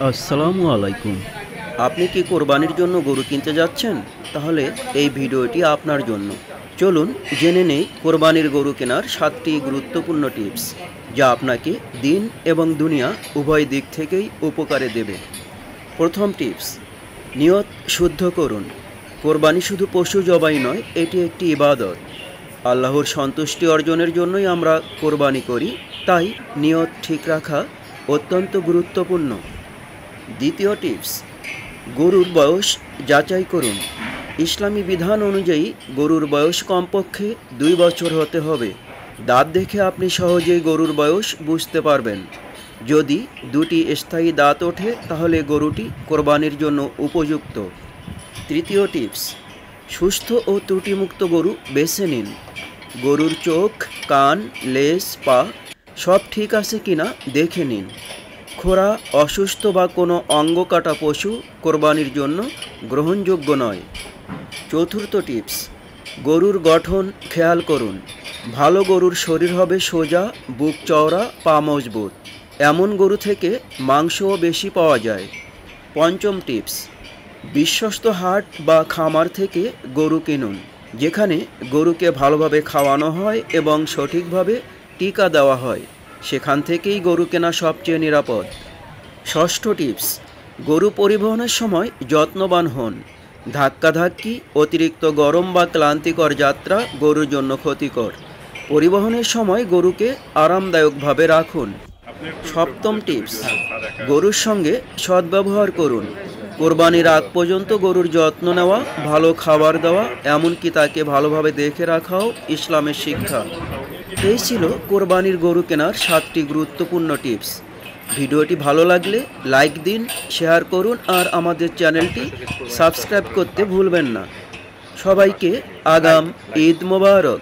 আসসালামু আলাইকুম। আপনি কি কোরবানির জন্য গরু কিনতে যাচ্ছেন? তাহলে এই ভিডিওটি আপনার জন্য। চলুন জেনে নেই কোরবানির গরু কেনার 7টি গুরুত্বপূর্ণ টিপস, যা আপনাকে দিন এবং দুনিয়া উভয় দিক থেকেই উপকারে দেবে। প্রথম টিপস, নিয়ত শুদ্ধ করুন। কোরবানি শুধু পশু জবাই নয়, এটি একটি ইবাদত। আল্লাহর সন্তুষ্টি অর্জনের জন্যই আমরা কোরবানি করি, তাই নিয়ত ঠিক রাখা অত্যন্ত গুরুত্বপূর্ণ। দ্বিতীয় টিপস, গরুর বয়স যাচাই করুন। ইসলামী বিধান অনুযায়ী গরুর বয়স কমপক্ষে 2 বছর হতে হবে। দাঁত দেখে আপনি সহজেই গরুর বয়স বুঝতে পারবেন। যদি দুটি স্থায়ী দাঁত ওঠে তাহলে গরুটি কোরবানির জন্য উপযুক্ত। তৃতীয় টিপস, সুস্থ ও ত্রুটিমুক্ত গরু বেছে নিন। গরুর চোখ, কান, লেজ, পা সব ঠিক আছে কিনা দেখে নিন। খোরা, অসুস্থ বা কোনো অঙ্গ কাটা পশু কোরবানির জন্য গ্রহণযোগ্য নয়। চতুর্থ টিপস, গরুর গঠন খেয়াল করুন। ভালো গরুর শরীর হবে সোজা, বুক চওড়া, পা মজবুত। এমন গরু থেকে মাংসও বেশি পাওয়া যায়। পঞ্চম টিপস, বিশ্বস্ত হাট বা খামার থেকে গরু কিনুন, যেখানে গরুকে ভালোভাবে খাওয়ানো হয় এবং সঠিকভাবে টিকা দেওয়া হয়। সেখান থেকেই গরু কেনা সবচেয়ে নিরাপদ। ষষ্ঠ টিপস, গরু পরিবহনের সময় যত্নবান হন। ধাক্কাধাক্কি, অতিরিক্ত গরম বা ক্লান্তিকর যাত্রা গরুর জন্য ক্ষতিকর। পরিবহনের সময় গরুকে আরামদায়কভাবে রাখুন। সপ্তম টিপস, গরুর সঙ্গে সদ্ব্যবহার করুন। কোরবানির আগ পর্যন্ত গরুর যত্ন নেওয়া, ভালো খাবার দেওয়া, এমনকি তাকে ভালোভাবে দেখে রাখাও ইসলামের শিক্ষা। এই ছিল কোরবানির গরু কেনার 7টি গুরুত্বপূর্ণ টিপস। ভিডিওটি ভালো লাগলে লাইক দিন, শেয়ার করুন আর আমাদের চ্যানেলটি সাবস্ক্রাইব করতে ভুলবেন না। সবাইকে আগাম ঈদ মোবারক।